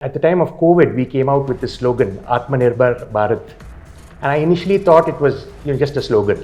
At the time of COVID, we came out with the slogan, Atmanirbhar Bharat. And I initially thought it was just a slogan.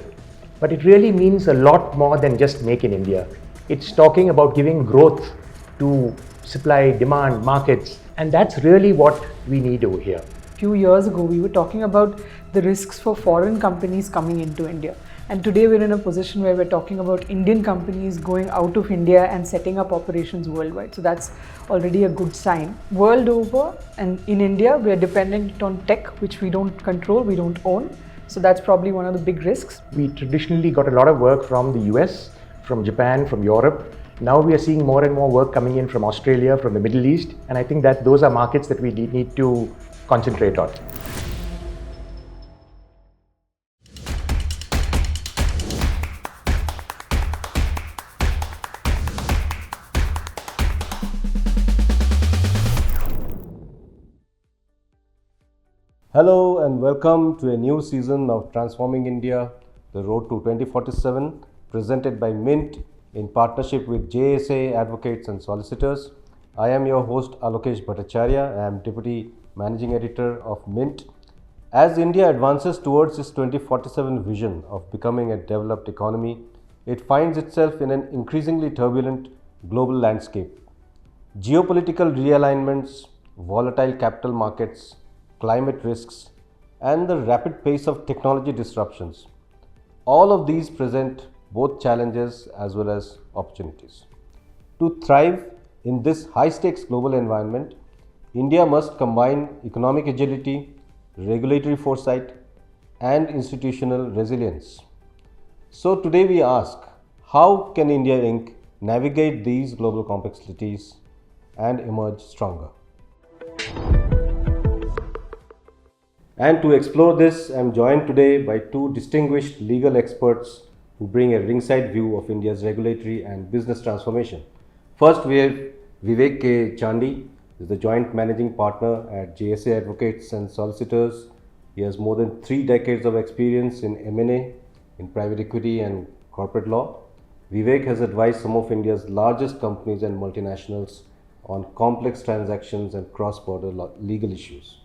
But it really means a lot more than just make in India. It's talking about giving growth to supply, demand, markets. And that's really what we need over here. A few years ago, we were talking about the risks for foreign companies coming into India. And today we're in a position where we're talking about Indian companies going out of India and setting up operations worldwide. So that's already a good sign. World over and in India, we're dependent on tech, which we don't control, we don't own. So that's probably one of the big risks. We traditionally got a lot of work from the US, from Japan, from Europe. Now we are seeing more and more work coming in from Australia, from the Middle East. And I think that those are markets that we need to concentrate on. Hello and welcome to a new season of Transforming India, the Road to 2047, presented by Mint in partnership with JSA Advocates and Solicitors. I am your host Alokesh Bhattacharyya. I am Deputy Managing Editor of Mint. As India advances towards its 2047 vision of becoming a developed economy, it finds itself in an increasingly turbulent global landscape. Geopolitical realignments, volatile capital markets, climate risks, and the rapid pace of technology disruptions. All of these present both challenges as well as opportunities. To thrive in this high-stakes global environment, India must combine economic agility, regulatory foresight, and institutional resilience. So today we ask, how can India Inc. navigate these global complexities and emerge stronger? And to explore this, I am joined today by two distinguished legal experts who bring a ringside view of India's regulatory and business transformation. First, we have Vivek Chandy, who is the Joint Managing Partner at JSA Advocates and Solicitors. He has more than 3 decades of experience in M&A, in private equity and corporate law. Vivek has advised some of India's largest companies and multinationals on complex transactions and cross-border legal issues.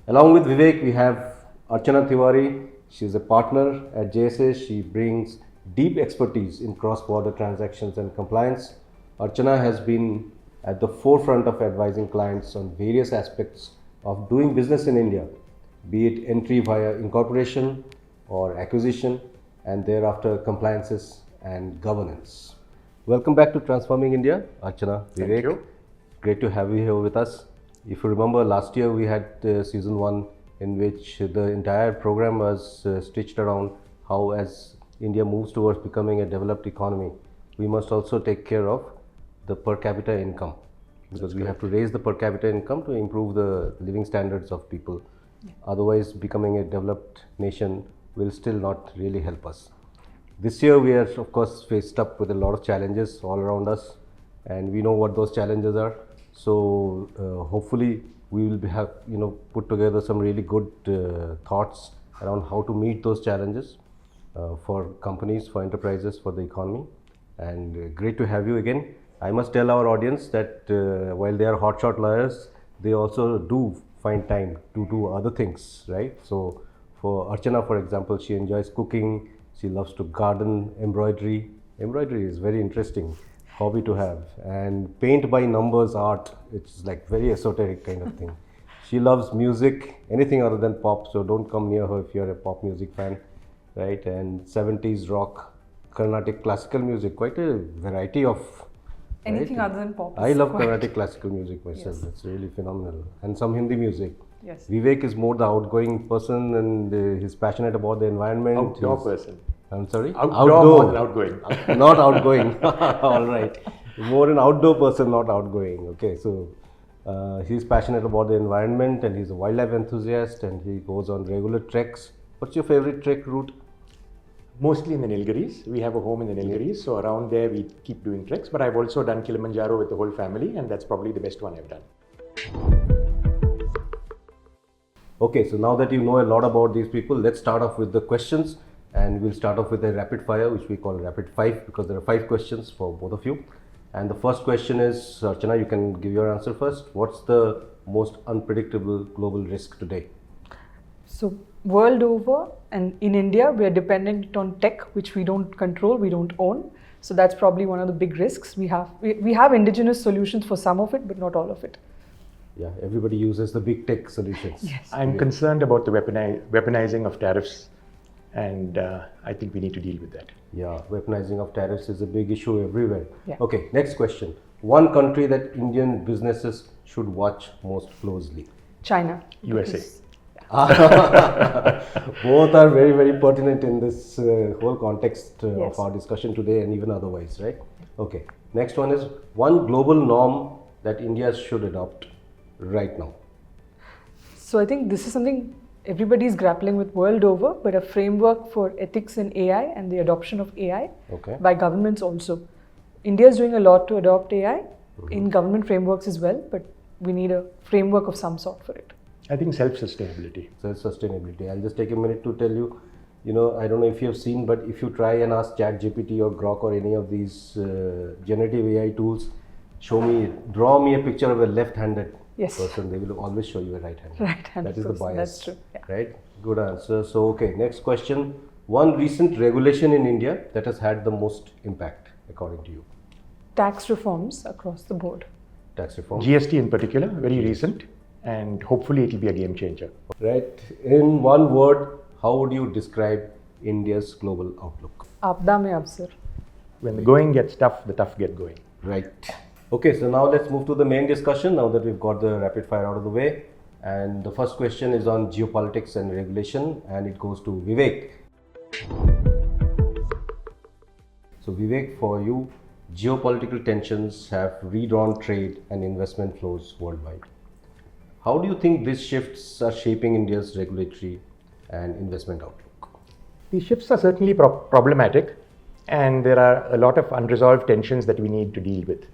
Along with Vivek, we have Archana Tewary. She is a partner at JSA. She brings deep expertise in cross-border transactions and compliance. Archana has been at the forefront of advising clients on various aspects of doing business in India, be it entry via incorporation or acquisition, and thereafter compliances and governance. Welcome back to Transforming India, Archana, Vivek. Thank you. Great to have you here with us. If you remember, last year we had season 1 in which the entire program was stitched around how, as India moves towards becoming a developed economy, we must also take care of the per capita income, because we have to raise the per capita income to improve the living standards of people. Otherwise, becoming a developed nation will still not really help us. This year we are of course faced up with a lot of challenges all around us, and we know what those challenges are. So hopefully we will have put together some really good thoughts around how to meet those challenges for companies, for enterprises, for the economy. And great to have you again. I must tell our audience that while they are hotshot lawyers, they also do find time to do other things, right? So for Archana, for example, she enjoys cooking, she loves to garden, embroidery. Embroidery is very interesting hobby to have, and paint by numbers art, it's like very esoteric kind of thing. She loves music, anything other than pop, so don't come near her if you're a pop music fan, right? And 70s rock, Carnatic classical music, quite a variety of Anything other than pop. I love Carnatic classical music myself. Yes. It's really phenomenal. And some Hindi music. Yes. Vivek is more the outgoing person, and he's passionate about the environment. Outdoor person. I'm sorry? Outdoor more than outgoing. Not outgoing. All right. More an outdoor person, not outgoing. Okay, so he's passionate about the environment, and he's a wildlife enthusiast, and he goes on regular treks. What's your favorite trek route? Mostly in the Nilgiris. We have a home in the Nilgiris, so around there we keep doing treks. But I've also done Kilimanjaro with the whole family, and that's probably the best one I've done. Okay, so now that you know a lot about these people, let's start off with the questions. And we'll start off with a rapid fire, which we call rapid 5, because there are 5 questions for both of you. And the first question is, Archana, you can give your answer first. What's the most unpredictable global risk today? So world over and in India, we are dependent on tech, which we don't control, we don't own. So that's probably one of the big risks we have. We have indigenous solutions for some of it, but not all of it. Yeah, everybody uses the big tech solutions. Yes. I'm concerned about the weaponizing of tariffs, and I think we need to deal with that. Yeah, weaponizing of tariffs is a big issue everywhere. Yeah. Okay, next question. One country that Indian businesses should watch most closely? China. USA. Both are very, very pertinent in this whole context Yes. of our discussion today and even otherwise, right? Okay, next one is one global norm that India should adopt right now. So I think this is something everybody is grappling with world over, but a framework for ethics in AI and the adoption of AI Okay. by governments also. India is doing a lot to adopt AI in government frameworks as well, but we need a framework of some sort for it. I think self-sustainability. Self-sustainability. I'll just take a minute to tell you, I don't know if you have seen, but if you try and ask ChatGPT or Grok or any of these generative AI tools, draw me a picture of a left-handed Yes. person, they will always show you a right-handed. Right-handed That is the person, bias. that's true, yeah. Right? Good answer. So, okay, next question. One recent regulation in India that has had the most impact, according to you? Tax reforms across the board. Tax reform. GST in particular, very recent, and hopefully it will be a game changer. Right. In one word, how would you describe India's global outlook? Aapda mein avsar. When the going gets tough, the tough get going. Right. Okay, so now let's move to the main discussion now that we've got the rapid fire out of the way. And the first question is on geopolitics and regulation, and it goes to Vivek. So, Vivek, for you, geopolitical tensions have redrawn trade and investment flows worldwide. How do you think these shifts are shaping India's regulatory and investment outlook? These shifts are certainly problematic, and there are a lot of unresolved tensions that we need to deal with.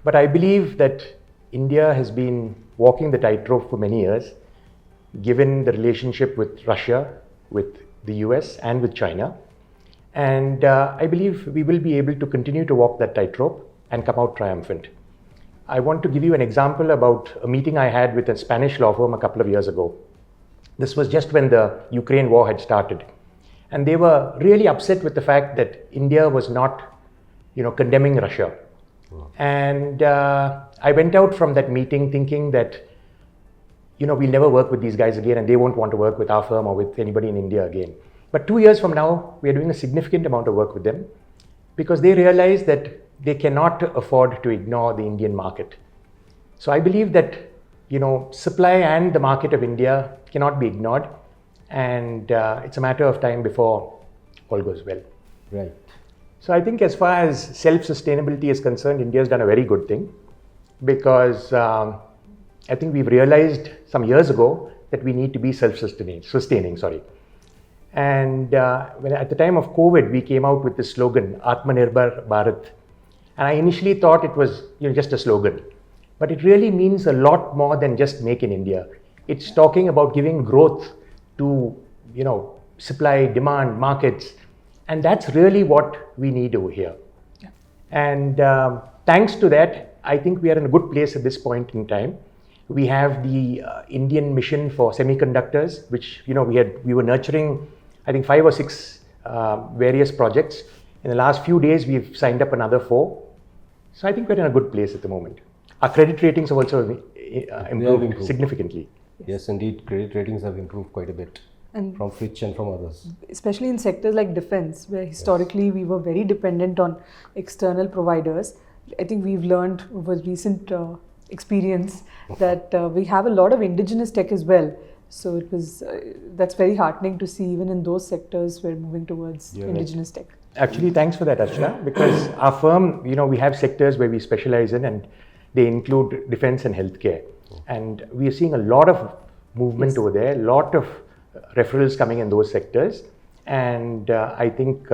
But I believe that India has been walking the tightrope for many years, given the relationship with Russia, with the US, and with China. And I believe we will be able to continue to walk that tightrope and come out triumphant. I want to give you an example about a meeting I had with a Spanish law firm a couple of years ago. This was just when the Ukraine war had started. And they were really upset with the fact that India was not, condemning Russia. And I went out from that meeting thinking that, we'll never work with these guys again, and they won't want to work with our firm or with anybody in India again. But 2 years from now, we are doing a significant amount of work with them because they realize that they cannot afford to ignore the Indian market. So I believe that, supply and the market of India cannot be ignored, and it's a matter of time before all goes well. Right. So I think as far as self-sustainability is concerned, India has done a very good thing because I think we've realized some years ago that we need to be sustaining. And when at the time of COVID, we came out with this slogan, Atmanirbhar Bharat. And I initially thought it was just a slogan, but it really means a lot more than just make in India. It's talking about giving growth to supply, demand, markets. And that's really what we need over here. Yeah. And thanks to that, I think we are in a good place at this point in time. We have the Indian mission for semiconductors, which we were nurturing, I think 5 or 6 various projects. In the last few days, we've signed up another 4. So I think we're in a good place at the moment. Our credit ratings have also improved significantly. Yes, indeed, credit ratings have improved quite a bit. And from Fitch and from others. Especially in sectors like defense, where historically we were very dependent on external providers. I think we've learned over recent experience that we have a lot of indigenous tech as well. So it was that's very heartening to see even in those sectors we're moving towards indigenous tech. Actually, thanks for that, Archana, because our firm, we have sectors where we specialize in, and they include defense and healthcare. And we are seeing a lot of movement over there, a lot of referrals coming in those sectors, and I think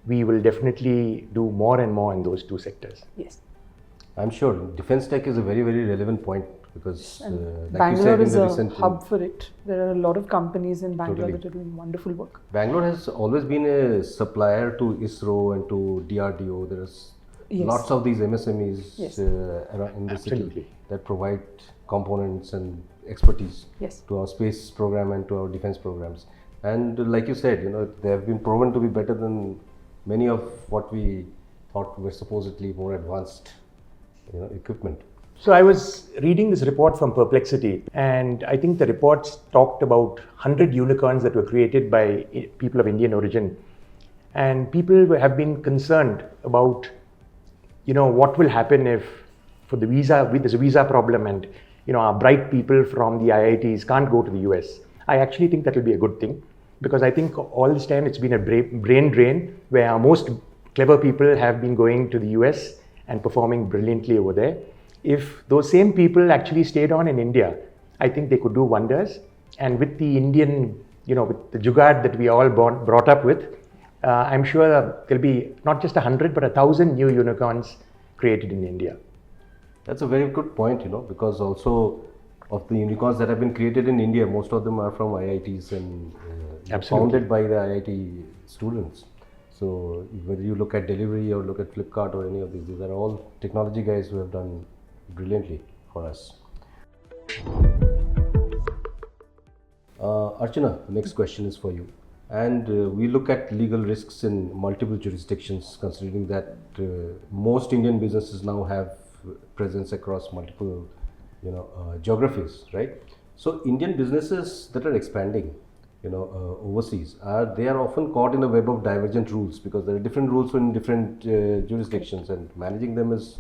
we will definitely do more and more in those 2 sectors. Yes, I'm sure defense tech is a very, very relevant point because like Bangalore you said, is a hub for it. There are a lot of companies in Bangalore that are doing wonderful work. Bangalore has always been a supplier to ISRO and to DRDO. There's lots of these MSMEs around in the city that provide components and expertise Yes. to our space program and to our defense programs. And like you said, they have been proven to be better than many of what we thought were supposedly more advanced, equipment. So I was reading this report from Perplexity, and I think the reports talked about 100 unicorns that were created by people of Indian origin. And people have been concerned about, what will happen if for the visa, there's a visa problem and, our bright people from the IITs can't go to the US. I actually think that will be a good thing, because I think all this time it's been a brain drain where our most clever people have been going to the US and performing brilliantly over there. If those same people actually stayed on in India, I think they could do wonders. And with the Indian, with the jugaad that we all brought up with, I'm sure there'll be not just 100, but 1,000 new unicorns created in India. That's a very good point, because also of the unicorns that have been created in India, most of them are from IITs and founded by the IIT students. So whether you look at Delivery or look at Flipkart or any of these are all technology guys who have done brilliantly for us. Archana, the next question is for you. And we look at legal risks in multiple jurisdictions, considering that most Indian businesses now have presence across multiple, geographies, right? So Indian businesses that are expanding, overseas, they are often caught in a web of divergent rules, because there are different rules in different jurisdictions, and managing them is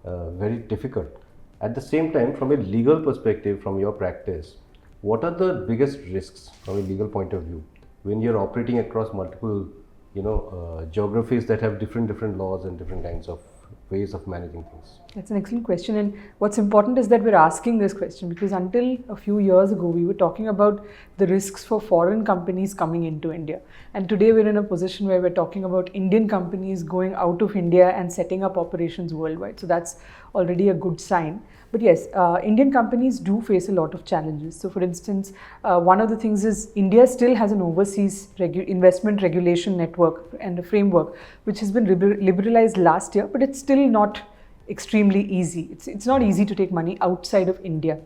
very difficult. At the same time, from a legal perspective, from your practice, what are the biggest risks from a legal point of view when you're operating across multiple, geographies that have different laws and different kinds of ways of managing things? That's an excellent question, and what's important is that we're asking this question because until a few years ago we were talking about the risks for foreign companies coming into India, and today we're in a position where we're talking about Indian companies going out of India and setting up operations worldwide. So that's already a good sign. But yes, Indian companies do face a lot of challenges. So for instance, one of the things is India still has an overseas investment regulation network and a framework which has been liberalized last year, but it's still not extremely easy. It's not easy to take money outside of India.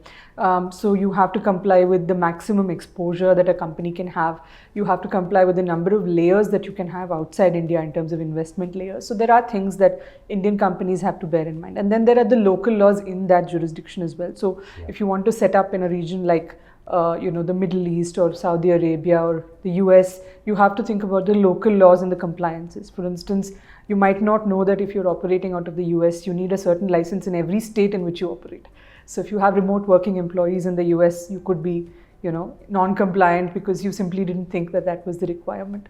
So you have to comply with the maximum exposure that a company can have. You have to comply with the number of layers that you can have outside India in terms of investment layers. So there are things that Indian companies have to bear in mind. And then there are the local laws in that jurisdiction as well. So if you want to set up in a region like the Middle East or Saudi Arabia or the US, you have to think about the local laws and the compliances. For instance, you might not know that if you're operating out of the US, you need a certain license in every state in which you operate. So if you have remote working employees in the US, you could be non-compliant because you simply didn't think that that was the requirement.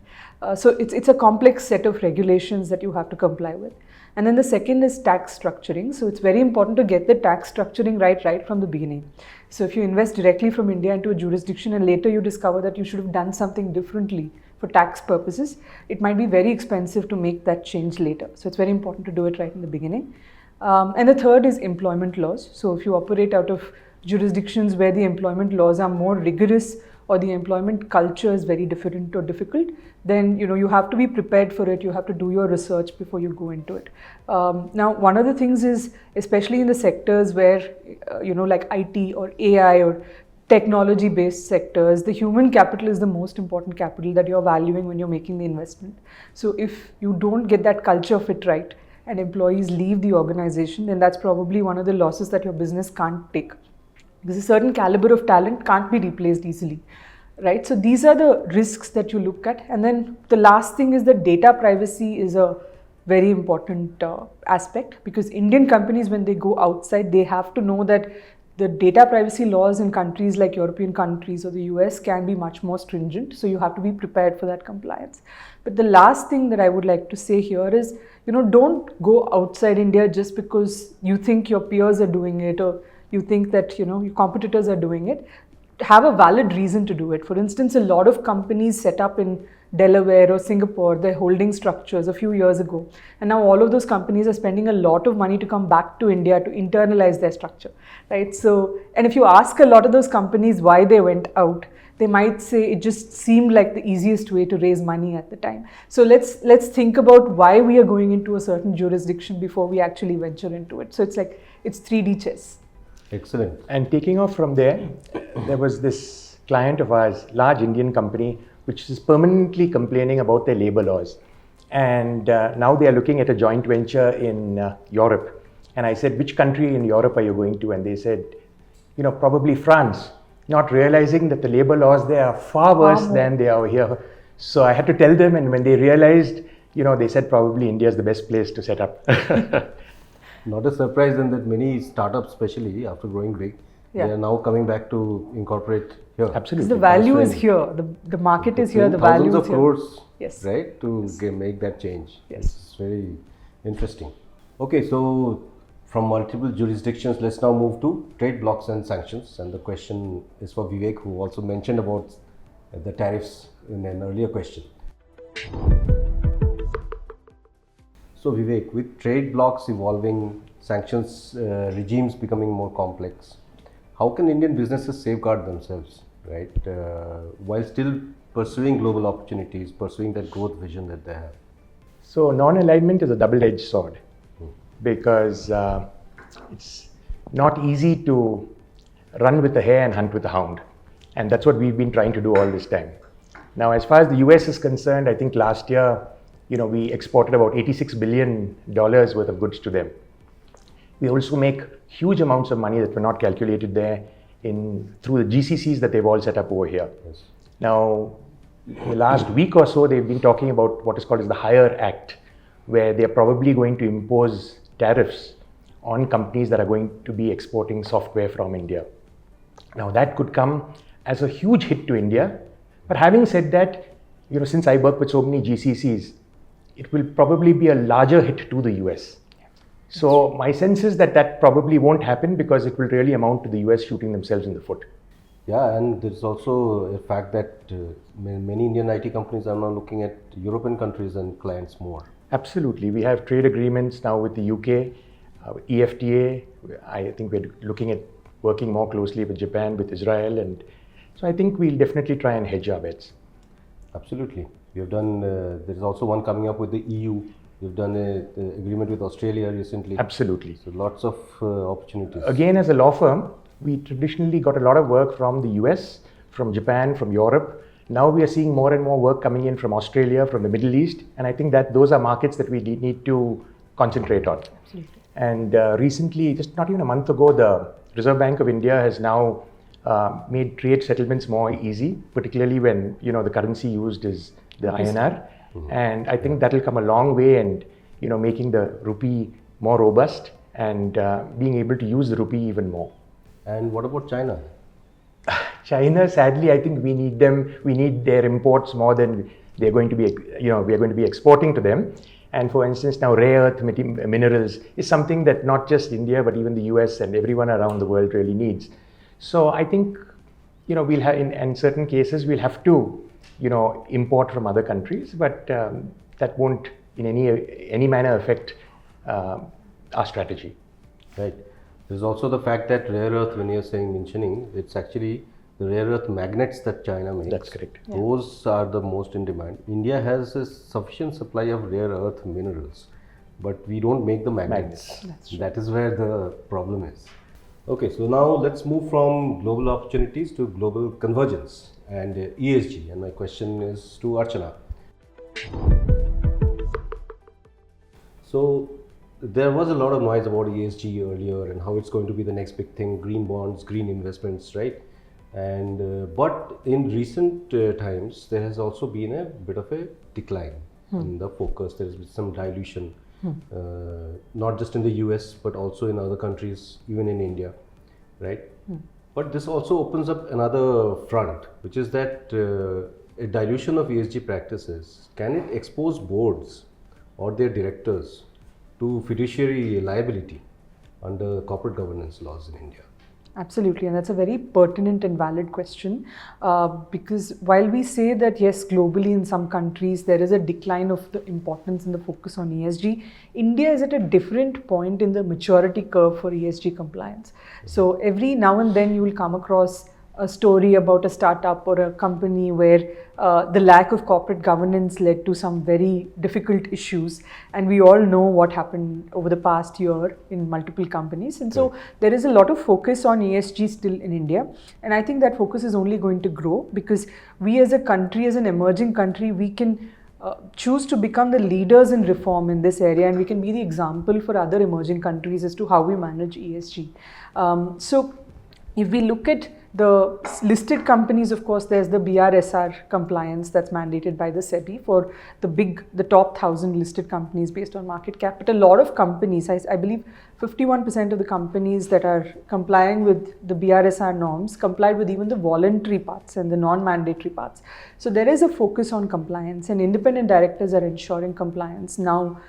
So it's a complex set of regulations that you have to comply with. And then the second is tax structuring. So it's very important to get the tax structuring right from the beginning. So if you invest directly from India into a jurisdiction and later you discover that you should have done something differently for tax purposes, it might be very expensive to make that change later. So it's very important to do it right in the beginning. And the third is employment laws. So if you operate out of jurisdictions where the employment laws are more rigorous or the employment culture is very different or difficult, then you have to be prepared for it. You have to do your research before you go into it. Now, one of the things is, especially in the sectors where like IT or AI or technology-based sectors, the human capital is the most important capital that you're valuing when you're making the investment. So if you don't get that culture fit right and employees leave the organization, then that's probably one of the losses that your business can't take. Because a certain caliber of talent can't be replaced easily, right? So these are the risks that you look at. And then the last thing is that data privacy is a very important aspect, because Indian companies, when they go outside, they have to know that the data privacy laws in countries like European countries or the US can be much more stringent. So you have to be prepared for that compliance. But the last thing that I would like to say here is, don't go outside India just because you think your peers are doing it or you think that your competitors are doing it. Have a valid reason to do it. For instance, a lot of companies set up in Delaware or Singapore, their holding structures a few years ago. And now all of those companies are spending a lot of money to come back to India to internalize their structure, right? So, and if you ask a lot of those companies why they went out, they might say it just seemed like the easiest way to raise money at the time. So let's think about why we are going into a certain jurisdiction before we actually venture into it. So it's 3D chess. Excellent. And taking off from there, there was this client of ours, large Indian company, which is permanently complaining about their labor laws. And now they are looking at a joint venture in Europe. And I said, which country in Europe are you going to? And they said, probably France, not realizing that the labor laws there are far worse than they are here. So I had to tell them, and when they realized, they said probably India is the best place to set up. Not a surprise then that many startups, especially after growing big, they are now coming back to incorporate here. Absolutely. The value is here. The market is here. The value is here. Thousands of crores, yes, right, to make that change. Yes. It's very interesting. Okay, so from multiple jurisdictions, let's now move to trade blocks and sanctions. And the question is for Vivek, who also mentioned about the tariffs in an earlier question. So Vivek, with trade blocks evolving, sanctions regimes becoming more complex, how can Indian businesses safeguard themselves, right, while still pursuing global opportunities, pursuing that growth vision that they have? So non-alignment is a double-edged sword because it's not easy to run with the hare and hunt with the hound. And that's what we've been trying to do all this time. Now, as far as the US is concerned, I think last year, we exported about $86 billion worth of goods to them. We also make huge amounts of money that were not calculated there through the GCCs that they've all set up over here. Yes. Now, in the last week or so, they've been talking about what is called as the Hire Act, where they're probably going to impose tariffs on companies that are going to be exporting software from India. Now, that could come as a huge hit to India. But having said that, since I work with so many GCCs, it will probably be a larger hit to the US. So my sense is that probably won't happen because it will really amount to the US shooting themselves in the foot. Yeah, and there's also a fact that many Indian IT companies are now looking at European countries and clients more. Absolutely. We have trade agreements now with the UK, EFTA. I think we're looking at working more closely with Japan, with Israel. And so I think we'll definitely try and hedge our bets. Absolutely. We have done, there's also one coming up with the EU. We've done an agreement with Australia recently. Absolutely. So lots of opportunities. Again, as a law firm, we traditionally got a lot of work from the US, from Japan, from Europe. Now we are seeing more and more work coming in from Australia, from the Middle East. And I think that those are markets that we need to concentrate on. Absolutely. And recently, just not even a month ago, the Reserve Bank of India has now made trade settlements more easy, particularly when the currency used is the INR. And I think that will come a long way and making the rupee more robust and being able to use the rupee even more. And what about China? China, sadly, I think we need them. We need their imports more than they're going to be. We are going to be exporting to them. And for instance, now rare earth minerals is something that not just India but even the US and everyone around the world really needs. So I think we'll have in certain cases we'll have to import from other countries, but that won't in any manner affect our strategy. Right. There's also the fact that rare earth, when you're mentioning, it's actually the rare earth magnets that China makes. That's correct. Yeah. Those are the most in demand. India has a sufficient supply of rare earth minerals, but we don't make the magnets. That's true. That is where the problem is. Okay, so now let's move from global opportunities to global convergence and ESG. And my question is to Archana. So there was a lot of noise about ESG earlier and how it's going to be the next big thing, green bonds, green investments, right? And but in recent times, there has also been a bit of a decline in the focus. There has been some dilution, not just in the US, but also in other countries, even in India, right? But this also opens up another front, which is that a dilution of ESG practices, can it expose boards or their directors to fiduciary liability under corporate governance laws in India? Absolutely, and that's a very pertinent and valid question because while we say that yes, globally in some countries there is a decline of the importance and the focus on ESG, India is at a different point in the maturity curve for ESG compliance. So every now and then you will come across a story about a startup or a company where the lack of corporate governance led to some very difficult issues, and we all know what happened over the past year in multiple companies. And so there is a lot of focus on ESG still in India, and I think that focus is only going to grow because we as a country, as an emerging country, we can choose to become the leaders in reform in this area, and we can be the example for other emerging countries as to how we manage ESG. So if we look at the listed companies, of course, there's the BRSR compliance that's mandated by the SEBI for the top 1,000 listed companies based on market cap. But a lot of companies, I believe 51% of the companies that are complying with the BRSR norms complied with even the voluntary parts and the non-mandatory parts. So there is a focus on compliance, and independent directors are ensuring compliance now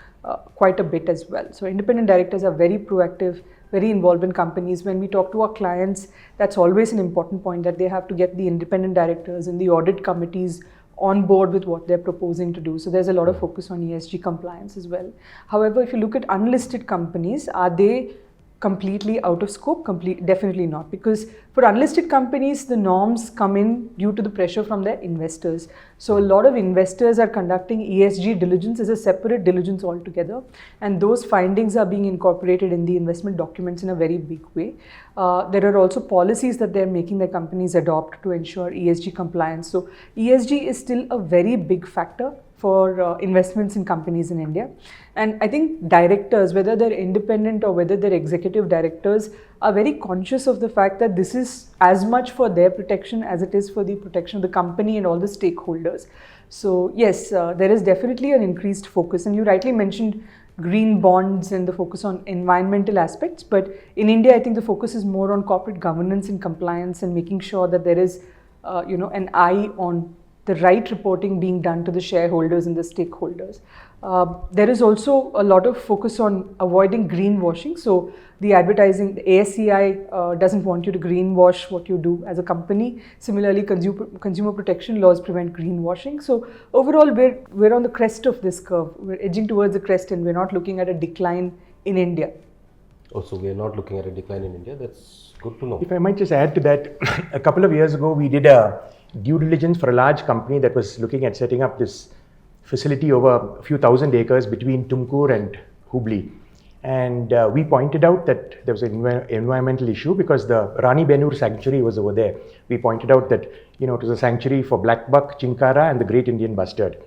quite a bit as well. So independent directors are very proactive, very involved in companies. When we talk to our clients, that's always an important point, that they have to get the independent directors and the audit committees on board with what they're proposing to do. So there's a lot of focus on ESG compliance as well. However, if you look at unlisted companies, are they completely out of scope? Definitely not, because for unlisted companies, the norms come in due to the pressure from their investors. So a lot of investors are conducting ESG diligence as a separate diligence altogether, and those findings are being incorporated in the investment documents in a very big way. There are also policies that they're making their companies adopt to ensure ESG compliance. So ESG is still a very big factor for investments in companies in India. And I think directors, whether they're independent or whether they're executive directors, are very conscious of the fact that this is as much for their protection as it is for the protection of the company and all the stakeholders. So yes, there is definitely an increased focus. And you rightly mentioned green bonds and the focus on environmental aspects. But in India, I think the focus is more on corporate governance and compliance and making sure that there is an eye on the right reporting being done to the shareholders and the stakeholders. There is also a lot of focus on avoiding greenwashing. So the advertising, the ASCI doesn't want you to greenwash what you do as a company. Similarly, consumer protection laws prevent greenwashing. So overall, we're on the crest of this curve. We're edging towards the crest, and we're not looking at a decline in India. Also, we are not looking at a decline in India. That's good to know. If I might just add to that, a couple of years ago, we did a due diligence for a large company that was looking at setting up this facility over a few thousand acres between Tumkur and Hubli. And we pointed out that there was an environmental issue because the Rani Benur sanctuary was over there. We pointed out that it was a sanctuary for black buck, chinkara, and the great Indian bustard.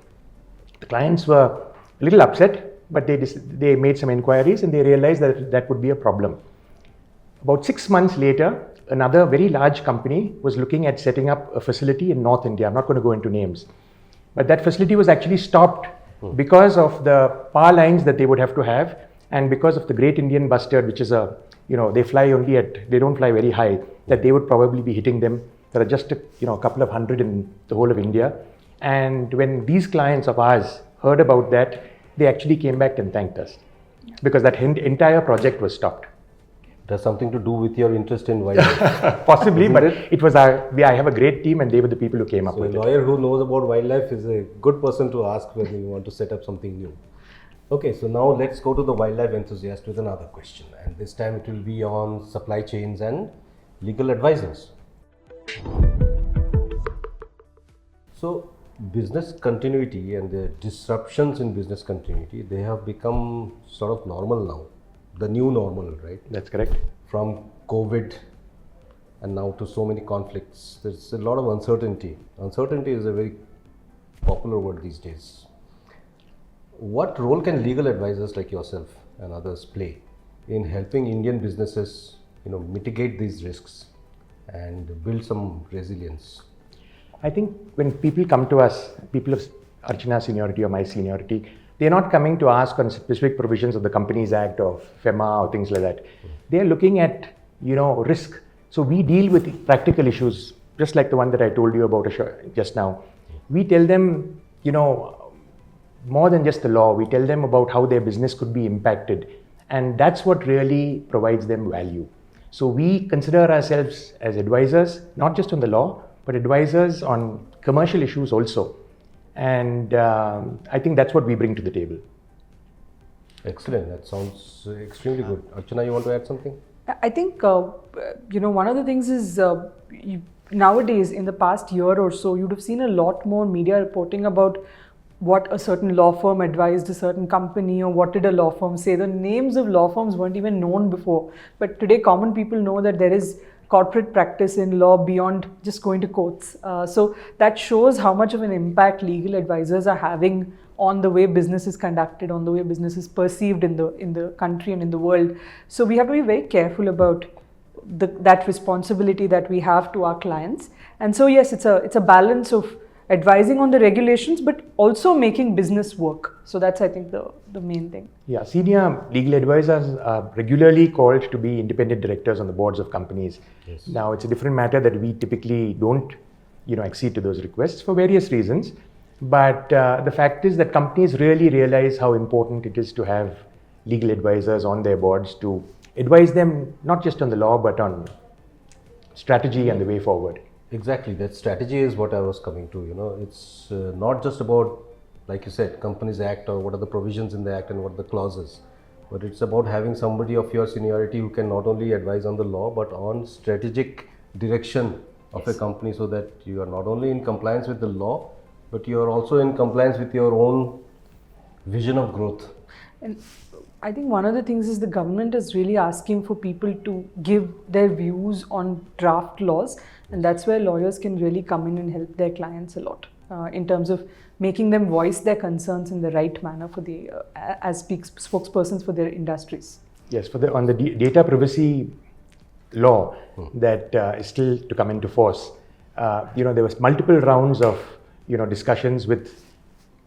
The clients were a little upset, but they made some inquiries and they realized that that would be a problem. About 6 months later, another very large company was looking at setting up a facility in North India. I'm not going to go into names. But that facility was actually stopped because of the power lines that they would have to have, and because of the great Indian bustard, which is they don't fly very high, that they would probably be hitting them. There are just a couple of hundred in the whole of India. And when these clients of ours heard about that, they actually came back and thanked us because that entire project was stopped. It has something to do with your interest in wildlife. Possibly, but it was I have a great team, and they were the people who came up with it. So a lawyer who knows about wildlife is a good person to ask when you want to set up something new. Okay, so now let's go to the wildlife enthusiast with another question, and this time it will be on supply chains and legal advisors. So business continuity and the disruptions in business continuity, they have become sort of normal now. The new normal, right? That's correct. From COVID and now to so many conflicts, there's a lot of uncertainty. Uncertainty is a very popular word these days. What role can legal advisors like yourself and others play in helping Indian businesses, mitigate these risks and build some resilience? I think when people come to us, people of Archana's seniority or my seniority, they're not coming to ask on specific provisions of the Companies Act or FEMA or things like that. They're looking at, risk. So we deal with practical issues, just like the one that I told you about just now. We tell them, more than just the law, we tell them about how their business could be impacted. And that's what really provides them value. So we consider ourselves as advisors, not just on the law, but advisors on commercial issues also. And I think that's what we bring to the table. Excellent. That sounds extremely good. Archana, you want to add something? I think, one of the things is nowadays, in the past year or so, you'd have seen a lot more media reporting about what a certain law firm advised a certain company, or what did a law firm say. The names of law firms weren't even known before. But today, common people know that there is corporate practice in law beyond just going to courts. So that shows how much of an impact legal advisors are having on the way business is conducted, on the way business is perceived in the country and in the world. So we have to be very careful about that responsibility that we have to our clients. And so yes, it's a balance of advising on the regulations, but also making business work. So that's, I think, the main thing. Yeah, senior legal advisors are regularly called to be independent directors on the boards of companies. Yes. Now, it's a different matter that we typically don't, accede to those requests for various reasons. But the fact is that companies really realize how important it is to have legal advisors on their boards to advise them not just on the law, but on strategy and the way forward. Exactly, that strategy is what I was coming to. It's not just about, like you said, Companies Act or what are the provisions in the Act and what are the clauses, but it's about having somebody of your seniority who can not only advise on the law but on strategic direction of a company, so that you are not only in compliance with the law, but you are also in compliance with your own vision of growth. And I think one of the things is the government is really asking for people to give their views on draft laws, and that's where lawyers can really come in and help their clients a lot in terms of making them voice their concerns in the right manner for the as spokespersons for their industries. Yes, on the data privacy law that is still to come into force. There was multiple rounds of discussions with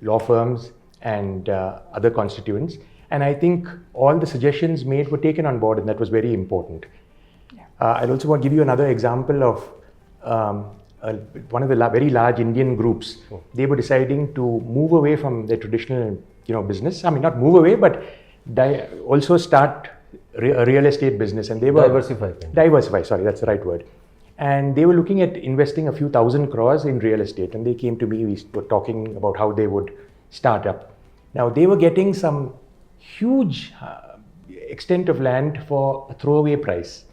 law firms and other constituents. And I think all the suggestions made were taken on board, and that was very important. Yeah. I'd also want to give you another example of one of the very large Indian groups. They were deciding to move away from their traditional, business. I mean, not move away, but also start a real estate business. And they were diversify. Sorry, that's the right word. And they were looking at investing a few thousand crores in real estate. And they came to me. We were talking about how they would start up. Now they were getting some huge extent of land for a throwaway price,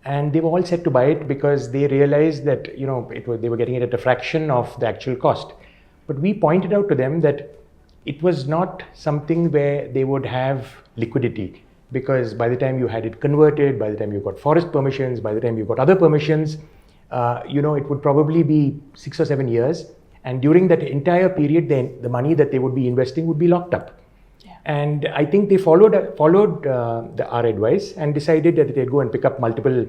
and they were all set to buy it because they realized that they were getting it at a fraction of the actual cost. But we pointed out to them that it was not something where they would have liquidity, because by the time you had it converted, by the time you got forest permissions, by the time you got other permissions, it would probably be 6 or 7 years, and during that entire period, then the money that they would be investing would be locked up. And I think they followed our advice and decided that they'd go and pick up multiple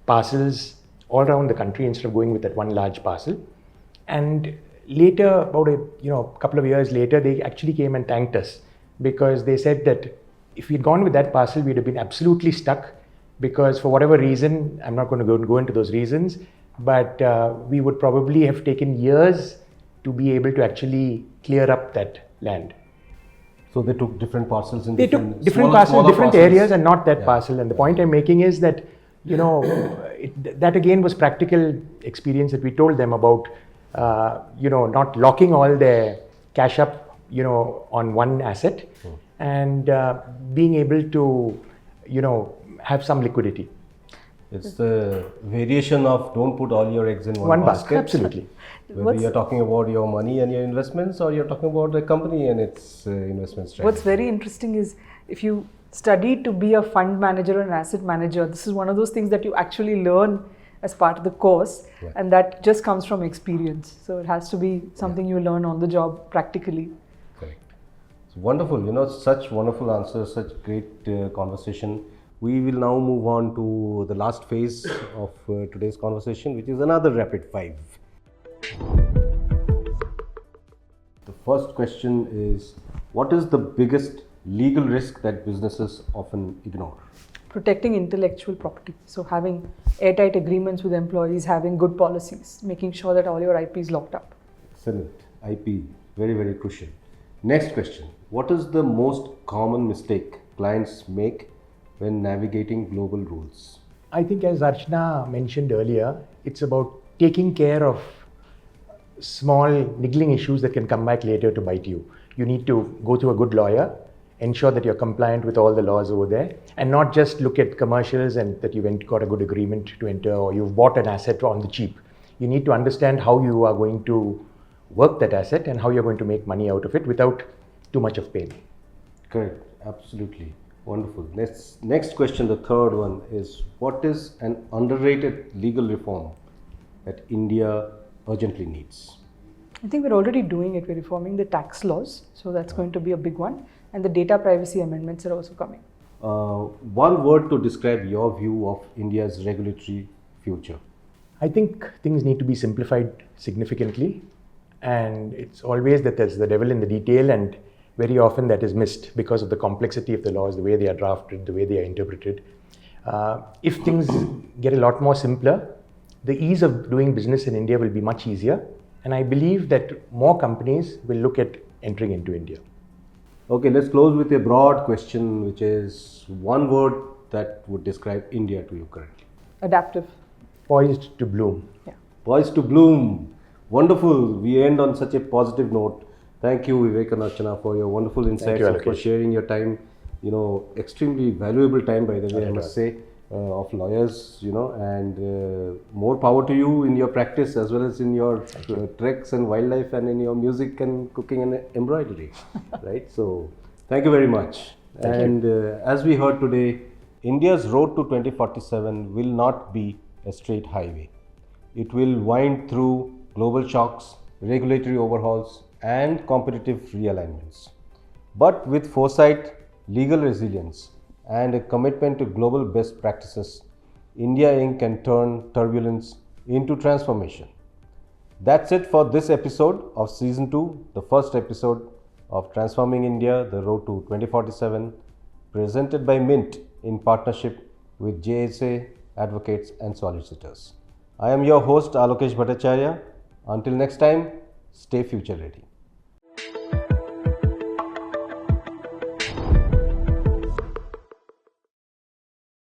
parcels all around the country instead of going with that one large parcel. And later, about a couple of years later, they actually came and thanked us, because they said that if we'd gone with that parcel, we'd have been absolutely stuck, because for whatever reason, I'm not going to go into those reasons, but we would probably have taken years to be able to actually clear up that land. So they took different parcels in different parcels, different areas, and not that parcel. And the point I'm making is that, that again was practical experience that we told them about, not locking all their cash up, on one asset, and being able to, have some liquidity. It's the variation of don't put all your eggs in one basket. Absolutely. Whether you're talking about your money and your investments, or you're talking about the company and its investment strategy. What's very interesting is, if you study to be a fund manager or an asset manager, this is one of those things that you actually learn as part of the course, and that just comes from experience. So it has to be something you learn on the job practically. Correct. It's wonderful, such wonderful answers, such great conversation. We will now move on to the last phase of today's conversation, which is another rapid five. The first question is, what is the biggest legal risk that businesses often ignore? Protecting intellectual property. So having airtight agreements with employees, having good policies, making sure that all your IP is locked up. Excellent. IP, very, very crucial. Next question. What is the most common mistake clients make when navigating global rules? I think, as Archana mentioned earlier, it's about taking care of small niggling issues that can come back later to bite you. You need to go to a good lawyer ensure that you're compliant with all the laws over there, and not just look at commercials and that you've got a good agreement to enter or you've bought an asset on the cheap. You need to understand how you are going to work that asset and how you're going to make money out of it without too much of pain. Correct, absolutely. Wonderful. Next question, the third one is, what is an underrated legal reform that India urgently needs? I think we're already doing it. We're reforming the tax laws, so that's going to be a big one. And the data privacy amendments are also coming. One word to describe your view of India's regulatory future. I think things need to be simplified significantly, and it's always that there's the devil in the detail, and very often that is missed because of the complexity of the laws, the way they are drafted, the way they are interpreted. If things get a lot more simpler, the ease of doing business in India will be much easier, and I believe that more companies will look at entering into India. Okay, let's close with a broad question, which is one word that would describe India to you currently. Adaptive. Poised to bloom. Yeah. Poised to bloom. Wonderful. We end on such a positive note. Thank you, Vivek and Archana, for your wonderful insights you, and for Alokesh. sharing your time. Extremely valuable time, by the way, I must say, of lawyers. And more power to you in your practice as well as in your treks and wildlife and in your music and cooking and embroidery. Right. So, thank you very much. As we heard today, India's road to 2047 will not be a straight highway. It will wind through global shocks, regulatory overhauls, and competitive realignments. But with foresight, legal resilience, and a commitment to global best practices, India Inc. can turn turbulence into transformation. That's it for this episode of Season 2, the first episode of Transforming India, the Road to 2047, presented by Mint in partnership with JSA Advocates and Solicitors. I am your host, Alokesh Bhattacharyya. Until next time, stay future ready.